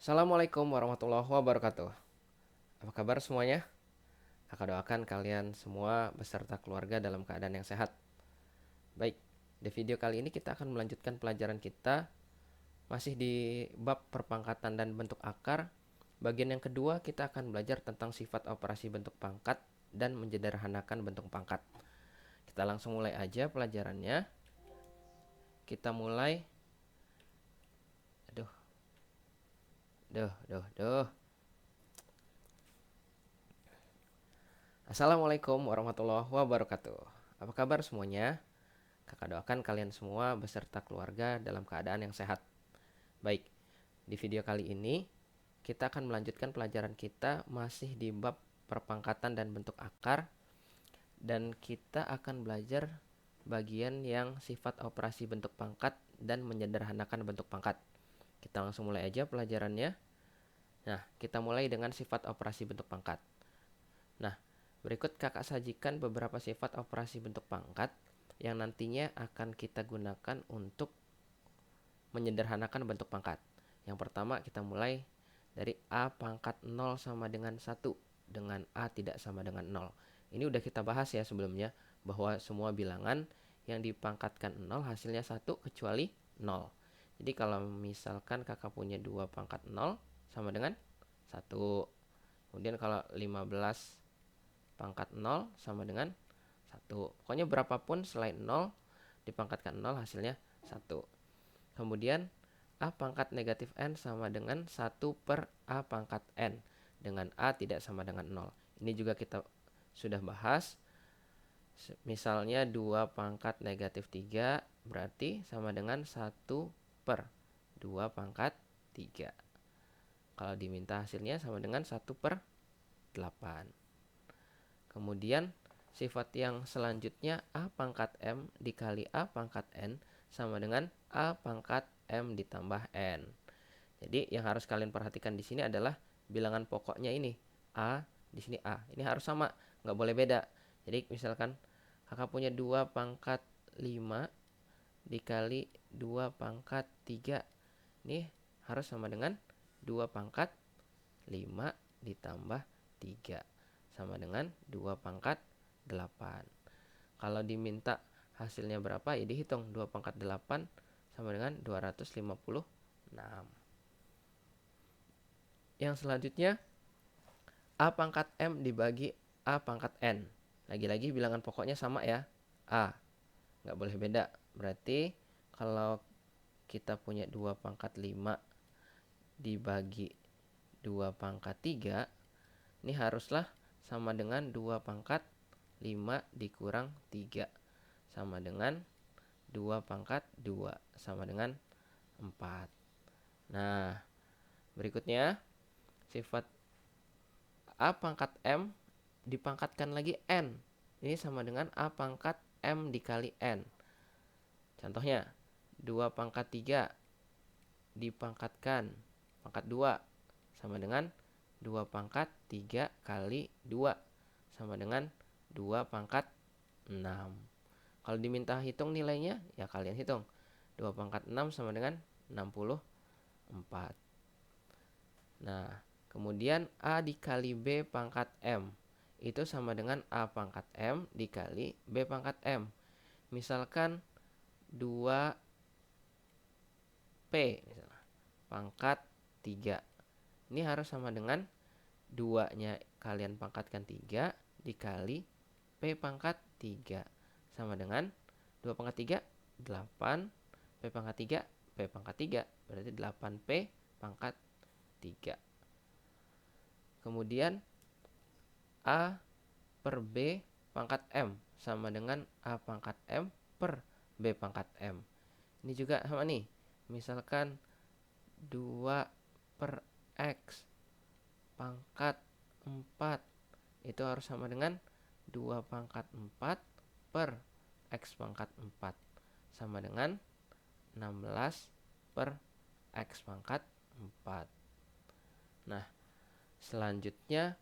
Assalamualaikum warahmatullahi wabarakatuh. Apa kabar semuanya? Kakak doakan kalian semua beserta keluarga dalam keadaan yang sehat. Baik, di video kali ini kita akan melanjutkan pelajaran kita masih di bab perpangkatan dan bentuk akar. Bagian yang kedua kita akan belajar tentang sifat operasi bentuk pangkat dan menyederhanakan bentuk pangkat. Kita langsung mulai aja pelajarannya. Kita mulai. Aduh, duh, duh, duh. Assalamualaikum warahmatullahi wabarakatuh. Apa kabar semuanya? Kakak doakan kalian semua beserta keluarga dalam keadaan yang sehat. Baik, di video kali ini kita akan melanjutkan pelajaran kita masih di bab perpangkatan dan bentuk akar. Dan kita akan belajar bagian yang sifat operasi bentuk pangkat dan menyederhanakan bentuk pangkat. Kita langsung mulai aja pelajarannya. Nah, kita mulai dengan sifat operasi bentuk pangkat. Nah, berikut kakak sajikan beberapa sifat operasi bentuk pangkat yang nantinya akan kita gunakan untuk menyederhanakan bentuk pangkat. Yang pertama kita mulai dari A pangkat 0 sama dengan 1 dengan A tidak sama dengan 0. Ini udah kita bahas ya sebelumnya, bahwa semua bilangan yang dipangkatkan 0 hasilnya 1 kecuali 0. Jadi kalau misalkan kakak punya 2 pangkat 0 sama dengan 1. Kemudian kalau 15 pangkat 0 sama dengan 1. Pokoknya berapapun selain 0 dipangkatkan 0 hasilnya 1. Kemudian A pangkat negatif N sama dengan 1 per A pangkat N dengan A tidak sama dengan 0. Ini juga kita sudah bahas. Misalnya 2 pangkat negatif 3 berarti sama dengan 1 per 2 pangkat 3. Kalau diminta hasilnya sama dengan 1 per 8. Kemudian sifat yang selanjutnya A pangkat M dikali A pangkat N sama dengan A pangkat M ditambah N. Jadi yang harus kalian perhatikan di sini adalah bilangan pokoknya ini. A, di sini A. Ini harus sama, nggak boleh beda. Jadi misalkan kakak punya 2 pangkat 5 dikali 2 pangkat 3. Ini harus sama dengan 2 pangkat 5 ditambah 3. Sama dengan 2 pangkat 8. Kalau diminta hasilnya berapa ya dihitung. 2 pangkat 8 sama dengan 256. Yang selanjutnya A pangkat M dibagi A pangkat N. Lagi-lagi bilangan pokoknya sama ya, A, nggak boleh beda. Berarti kalau kita punya 2 pangkat 5 dibagi 2 pangkat 3, ini haruslah sama dengan 2 pangkat 5 dikurang 3 sama dengan 2 pangkat 2 sama dengan 4. Nah, berikutnya sifat A pangkat M dipangkatkan lagi N. Ini sama dengan A pangkat M dikali N. Contohnya 2 pangkat 3 dipangkatkan pangkat 2 sama dengan 2 pangkat 3 kali 2 sama dengan 2 pangkat 6. Kalau diminta hitung nilainya, ya kalian hitung. 2 pangkat 6 sama dengan 64. Nah, kemudian A dikali B pangkat M. Itu sama dengan A pangkat M dikali B pangkat M. Misalkan 2P misalnya, pangkat 3. Ini harus sama dengan 2-nya kalian pangkatkan 3 dikali P pangkat 3 sama dengan 2 pangkat 3, 8, P pangkat 3, P pangkat 3. Berarti 8P pangkat 3. Kemudian A per B pangkat M sama dengan A pangkat M per B pangkat M. Ini juga sama nih. Misalkan 2 per X pangkat 4. Itu harus sama dengan 2 pangkat 4 per X pangkat 4. Sama dengan 16 per X pangkat 4. Nah, selanjutnya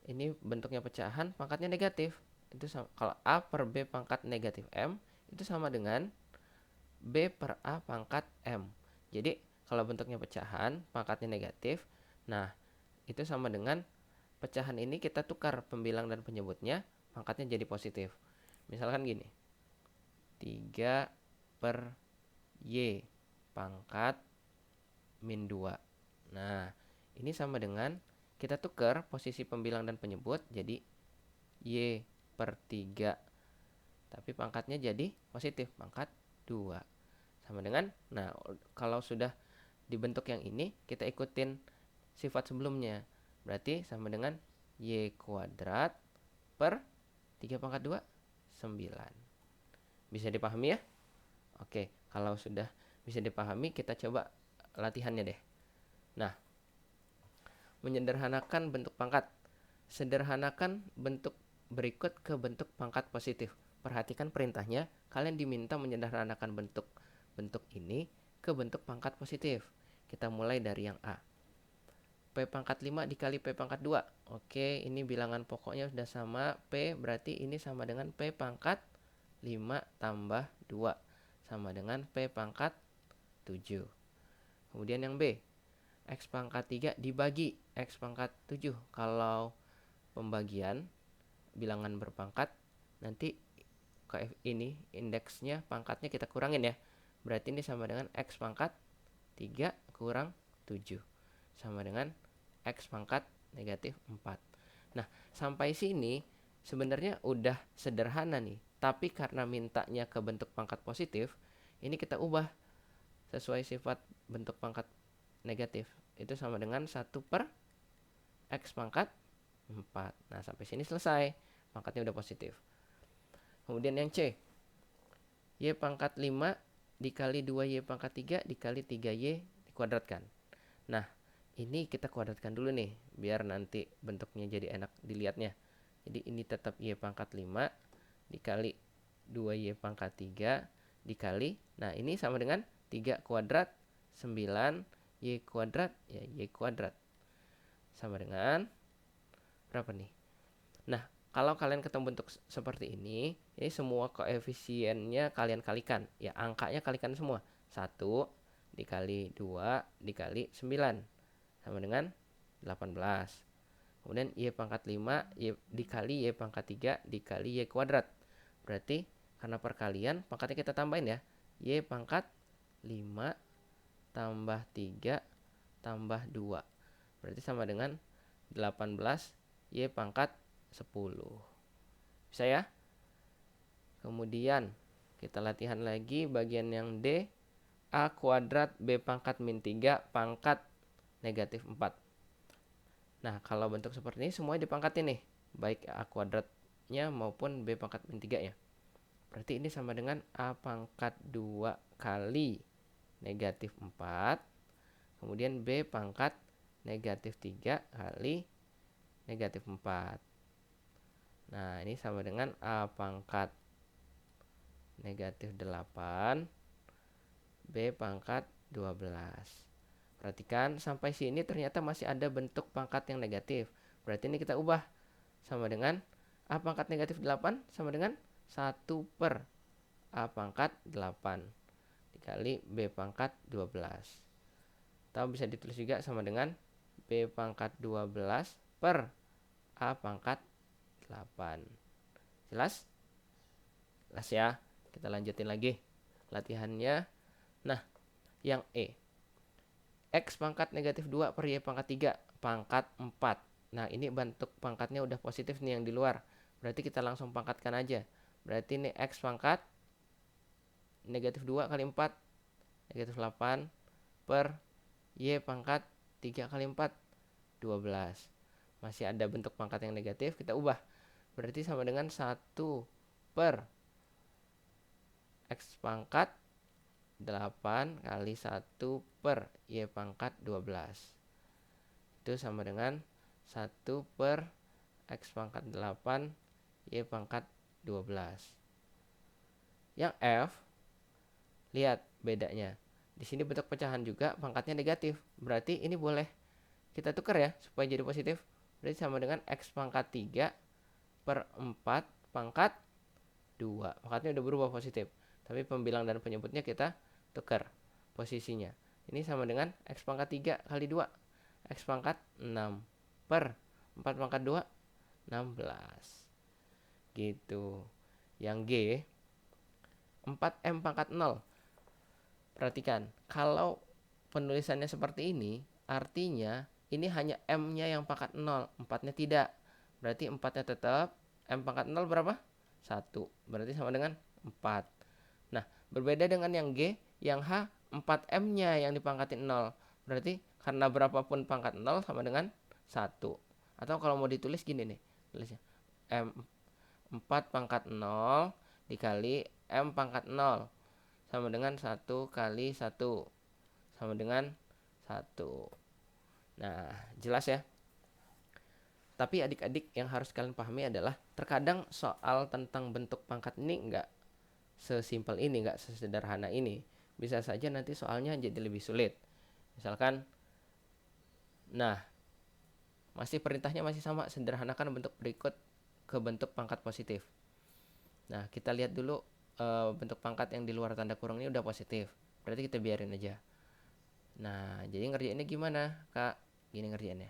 ini bentuknya pecahan, pangkatnya negatif. Itu sama, kalau A per B pangkat negatif M itu sama dengan B per A pangkat M. Jadi Kalau bentuknya pecahan, pangkatnya negatif. Nah, itu sama dengan pecahan ini kita tukar pembilang dan penyebutnya, pangkatnya jadi positif. Misalkan gini, 3 per Y pangkat min 2. Nah, ini sama dengan kita tukar posisi pembilang dan penyebut jadi Y per 3. Tapi pangkatnya jadi positif, pangkat 2. Sama dengan, nah kalau sudah dibentuk yang ini, kita ikutin sifat sebelumnya. Berarti sama dengan Y kuadrat per 3 pangkat 2, 9. Bisa dipahami ya? Oke, kalau sudah bisa dipahami, kita coba latihannya deh. Nah, menyederhanakan bentuk pangkat. Sederhanakan bentuk berikut ke bentuk pangkat positif. Perhatikan perintahnya, kalian diminta menyederhanakan bentuk ini ke bentuk pangkat positif. Kita mulai dari yang A. P pangkat 5 dikali P pangkat 2. Oke, ini bilangan pokoknya sudah sama. P berarti ini sama dengan P pangkat 5 tambah 2. Sama dengan P pangkat 7. Kemudian yang B. X pangkat 3 dibagi X pangkat 7. Kalau pembagian bilangan berpangkat, nanti ini indeksnya, pangkatnya kita kurangin ya. Berarti ini sama dengan X pangkat 3 kurang 7. Sama dengan X pangkat negatif 4. Nah, sampai sini sebenarnya udah sederhana nih. Tapi karena mintanya ke bentuk pangkat positif, ini kita ubah sesuai sifat bentuk pangkat negatif. Itu sama dengan 1 per X pangkat 4. Nah, sampai sini selesai. Pangkatnya udah positif. Kemudian yang C. Y pangkat 5 dikali 2Y pangkat 3 dikali 3Y dikuadratkan. Nah, ini kita kuadratkan dulu nih, biar nanti bentuknya jadi enak dilihatnya. Jadi ini tetap Y pangkat 5 dikali 2Y pangkat 3 dikali, nah ini sama dengan 3 kuadrat 9 Y kuadrat, ya Y kuadrat. Sama dengan berapa nih? Nah, kalau kalian ketemu bentuk seperti ini semua koefisiennya kalian kalikan. Ya, angkanya kalikan semua. 1 dikali 2 dikali 9. Sama dengan 18. Kemudian Y pangkat 5 Y dikali Y pangkat 3 dikali Y kuadrat. Berarti karena perkalian, pangkatnya kita tambahin ya. Y pangkat 5 tambah 3 tambah 2. Berarti sama dengan 18 Y pangkat 10. Bisa ya? Kemudian kita latihan lagi bagian yang D. A kuadrat B pangkat min 3 pangkat negatif 4. Nah, kalau bentuk seperti ini semuanya dipangkatin nih, baik A kuadratnya maupun B pangkat min 3 ya. Berarti ini sama dengan A pangkat 2 kali negatif 4. Kemudian B pangkat negatif 3 kali negatif 4. Nah, ini sama dengan A pangkat negatif 8 B pangkat 12. Perhatikan sampai sini ternyata masih ada bentuk pangkat yang negatif. Berarti ini kita ubah sama dengan A pangkat negatif 8 sama dengan 1 per A pangkat 8 dikali B pangkat 12. Atau bisa ditulis juga sama dengan B pangkat 12 per A pangkat 8. Jelas? Jelas ya. Kita lanjutin lagi latihannya. Nah, yang E. X pangkat negatif 2 per Y pangkat 3 pangkat 4. Nah, ini bentuk pangkatnya udah positif nih yang di luar. Berarti kita langsung pangkatkan aja. Berarti ini X pangkat negatif 2 kali 4 negatif 8 per Y pangkat 3 kali 4 12. Masih ada bentuk pangkat yang negatif, kita ubah. Berarti sama dengan 1 per X pangkat 8 kali 1 per Y pangkat 12. Itu sama dengan 1 per X pangkat 8 Y pangkat 12. Yang F, lihat bedanya. Di sini bentuk pecahan juga, pangkatnya negatif. Berarti ini boleh kita tukar ya, supaya jadi positif. Berarti sama dengan X pangkat 3 per 4 pangkat 2. Pangkatnya udah berubah positif. Tapi pembilang dan penyebutnya kita tukar posisinya. Ini sama dengan X pangkat 3 kali 2. X pangkat 6 per 4 pangkat 2, 16. Gitu. Yang G, 4M pangkat 0. Perhatikan, kalau penulisannya seperti ini, artinya ini hanya M-nya yang pangkat 0, 4-nya tidak. Berarti 4-nya tetap, M pangkat 0 berapa? 1. Berarti sama dengan 4. Nah, berbeda dengan yang G, yang H, 4M-nya yang dipangkatin 0. Berarti karena berapapun pangkat 0 sama dengan 1. Atau kalau mau ditulis gini nih, tulisnya M 4 pangkat 0 dikali M pangkat 0 sama dengan 1 kali 1 sama dengan 1. Nah, jelas ya. Tapi adik-adik yang harus kalian pahami adalah terkadang soal tentang bentuk pangkat ini enggak sesimpel ini, enggak sesederhana ini. Bisa saja nanti soalnya jadi lebih sulit. Misalkan, nah, masih perintahnya masih sama, sederhanakan bentuk berikut ke bentuk pangkat positif. Nah, kita lihat dulu bentuk pangkat yang di luar tanda kurung ini udah positif. Berarti kita biarin aja. Nah, jadi ngerjainnya gimana, Kak? Gini ngerjainnya.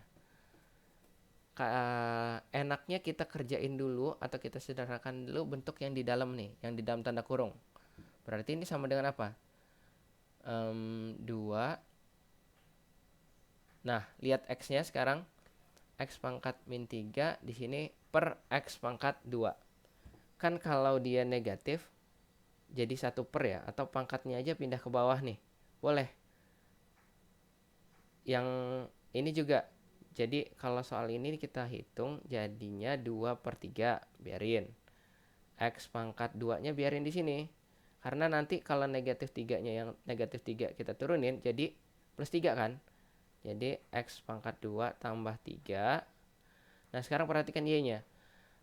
Enaknya kita kerjain dulu atau kita sederhanakan dulu bentuk yang di dalam nih, yang di dalam tanda kurung. Berarti ini sama dengan apa? 2. Nah, lihat X-nya sekarang. X pangkat min 3 di sini per X pangkat 2. Kan kalau dia negatif, jadi 1 per ya, atau pangkatnya aja pindah ke bawah nih. Boleh. Yang ini juga. Jadi kalau soal ini kita hitung jadinya 2 per 3, biarin. X pangkat 2-nya biarin di sini. Karena nanti kalau negatif 3-nya yang negatif 3 kita turunin, jadi plus 3 kan. Jadi X pangkat 2 tambah 3. Nah sekarang perhatikan Y-nya.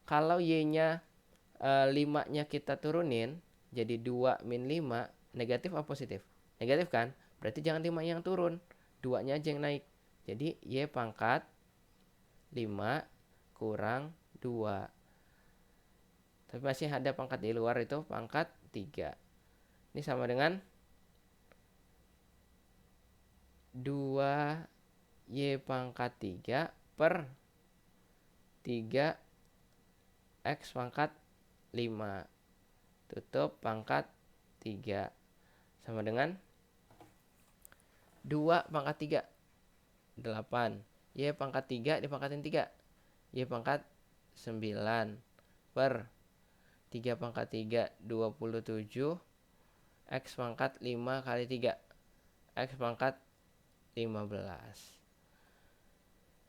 Kalau Y-nya 5-nya kita turunin, jadi 2 min 5, negatif apa positif? Negatif kan? Berarti jangan 5 yang turun, 2-nya aja yang naik. Jadi Y pangkat 5 kurang 2. Tapi masih ada pangkat di luar, itu pangkat 3. Ini sama dengan 2Y pangkat 3 per 3 X pangkat 5 tutup pangkat 3 sama dengan 2 pangkat 3, 8. Y pangkat 3 dipangkatin 3, Y pangkat 9 per 3 pangkat 3, 27. X pangkat 5 kali 3, X pangkat 15.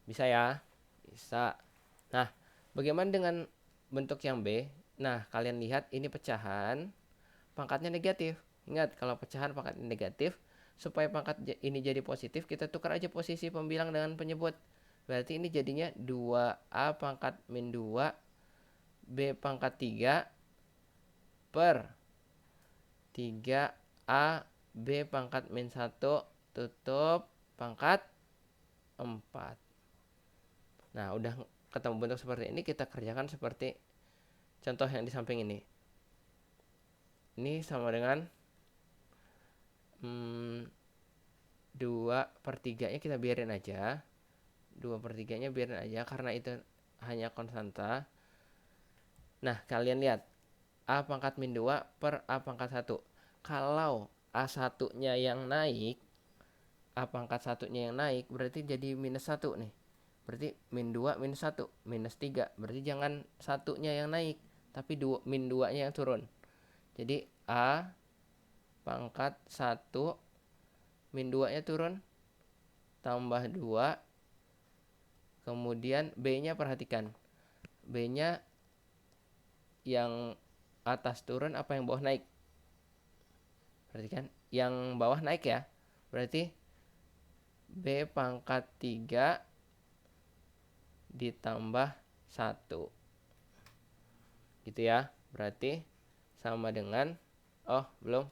Bisa ya? Bisa. Nah, bagaimana dengan bentuk yang B? Nah, kalian lihat ini pecahan, pangkatnya negatif. Ingat, kalau pecahan pangkatnya negatif, supaya pangkat ini jadi positif, kita tukar aja posisi pembilang dengan penyebut. Berarti ini jadinya 2A pangkat min 2 B pangkat 3 per 3A B pangkat min 1 tutup pangkat 4. Nah, udah ketemu bentuk seperti ini, kita kerjakan seperti contoh yang di samping ini. Ini sama dengan 2 per 3 nya kita biarin aja. 2 per 3 nya biarin aja karena itu hanya konstanta. Nah, kalian lihat A pangkat min 2 per A pangkat 1. Kalau A1 nya yang naik, A pangkat 1 nya yang naik, berarti jadi minus 1 nih. Berarti min 2 minus 1, minus 3. Berarti jangan 1 nya yang naik, tapi min 2 nya yang turun. Jadi A pangkat 1 min 2 nya turun, tambah 2. Kemudian B nya perhatikan, B nya yang atas turun apa yang bawah naik? Perhatikan, yang bawah naik ya. Berarti B pangkat 3 ditambah 1. Gitu ya. Berarti sama dengan,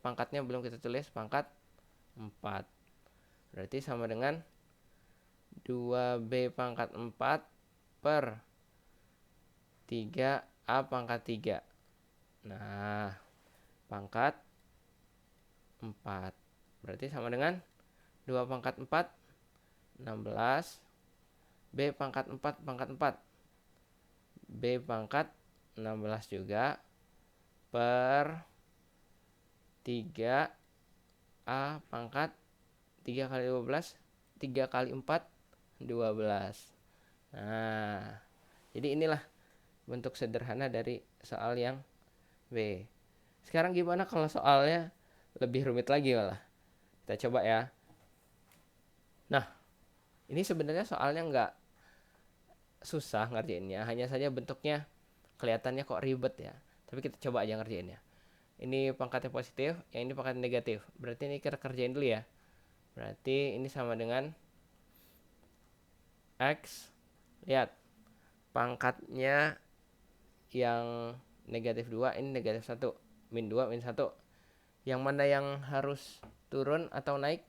pangkatnya belum kita tulis, pangkat 4. Berarti sama dengan 2B pangkat 4 per 3A pangkat 3. Nah, pangkat 4. Berarti sama dengan 2 pangkat 4, 16. B pangkat 4 pangkat 4. B pangkat 16 juga per 3 A pangkat 3 kali 12, 3 kali 4, 12. Nah, jadi inilah bentuk sederhana dari soal yang B. Sekarang gimana kalau soalnya lebih rumit lagi malah? Kita coba ya. Nah, ini sebenarnya soalnya nggak susah ngerjainnya, hanya saja bentuknya kelihatannya kok ribet ya. Tapi kita coba aja ngerjainnya. Ini pangkatnya positif, yang ini pangkatnya negatif. Berarti ini kita kerjain dulu ya. Berarti ini sama dengan X. Lihat, pangkatnya yang negatif 2, ini negatif 1. Min 2, min 1. Yang mana yang harus turun atau naik?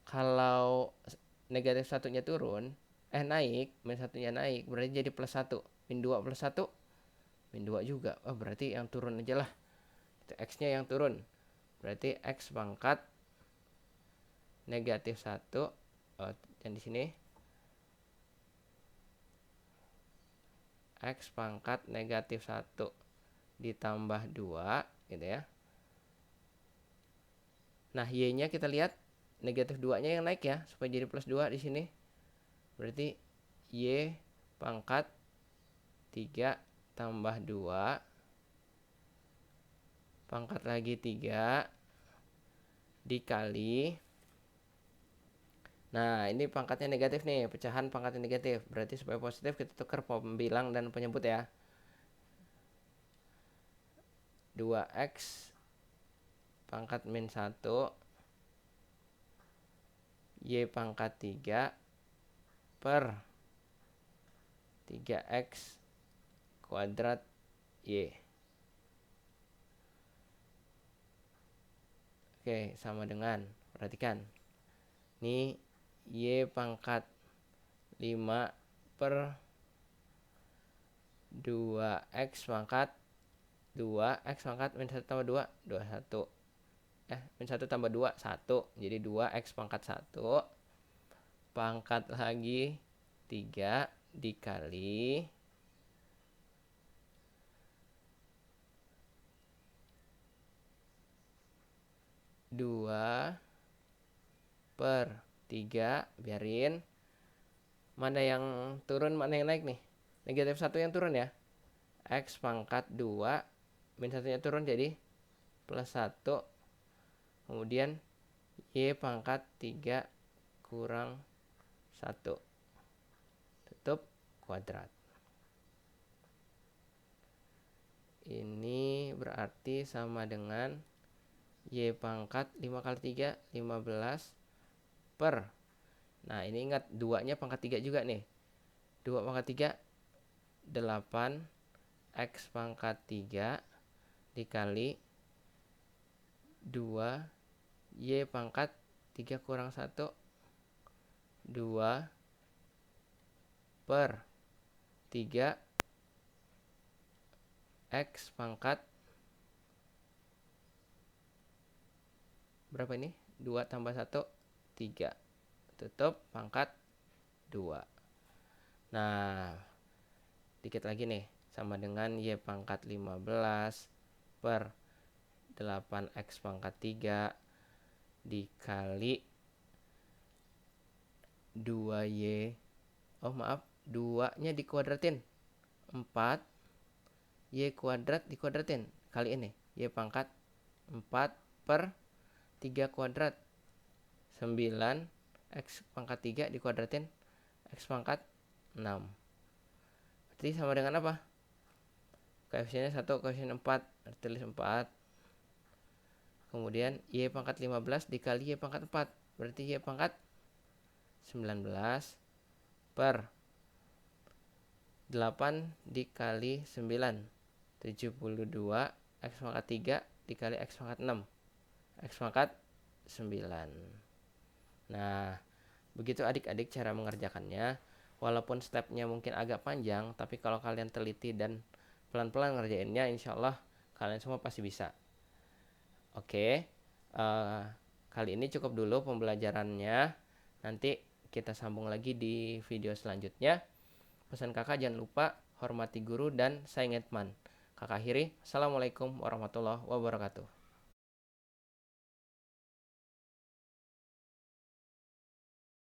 Kalau negatif 1-nya turun, naik, min 1-nya naik, berarti jadi plus 1. Min 2 plus 1, min 2 juga. Oh, berarti yang turun aja lah. Itu X-nya yang turun. Berarti X pangkat negatif 1. Oh, dan di sini X pangkat negatif 1 ditambah 2 gitu ya. Nah, Y-nya kita lihat negatif 2-nya yang naik ya, supaya jadi plus 2 di sini. Berarti Y pangkat 3 tambah 2 pangkat lagi 3 dikali. Nah, ini pangkatnya negatif nih, pecahan pangkatnya negatif. Berarti supaya positif kita tukar pembilang dan penyebut ya. 2X pangkat min 1 Y pangkat 3 per 3X kuadrat Y. Oke, sama dengan, perhatikan. Ini Y pangkat 5 per 2X pangkat 2. X pangkat min 1 tambah 2, 21. Min 1 tambah 2, 1. Jadi 2X pangkat 1 pangkat lagi 3 dikali 2 per 3. Biarin. Mana yang turun, mana yang naik nih? Negatif 1 yang turun ya. X pangkat 2, min 1-nya turun jadi plus 1. Kemudian Y pangkat 3 kurang 1. Tutup kuadrat. Ini berarti sama dengan Y pangkat 5 kali 3, 15 per. Nah, ini ingat 2-nya pangkat 3 juga nih. 2 pangkat 3, 8. X pangkat 3 dikali 2 Y pangkat 3 kurang 1, 2 per 3 X pangkat berapa ini? 2 tambah 1, 3. Tutup pangkat 2. Nah, dikit lagi nih, sama dengan Y pangkat 15 per 8X pangkat 3 dikali 2Y. Oh maaf, 2-nya dikuadratin, 4 Y kuadrat dikuadratin. Kali ini Y pangkat 4 per 3 kuadrat 9. X pangkat 3 dikuadratin X pangkat 6. Berarti sama dengan apa? Koefisiennya 1, koefisien 4. Tulis 4. Kemudian Y pangkat 15 dikali Y pangkat 4. Berarti Y pangkat 19 per 8 dikali 9, 72. X pangkat 3 dikali X pangkat 6, X pangkat 9. Nah, begitu adik-adik cara mengerjakannya. Walaupun stepnya mungkin agak panjang, tapi kalau kalian teliti dan pelan-pelan ngerjainnya, insya Allah kalian semua pasti bisa. Oke, Kali ini cukup dulu pembelajarannya. Nanti kita sambung lagi di video selanjutnya. Pesan kakak jangan lupa hormati guru dan saingi teman. Kakak akhiri, Assalamualaikum warahmatullahi wabarakatuh.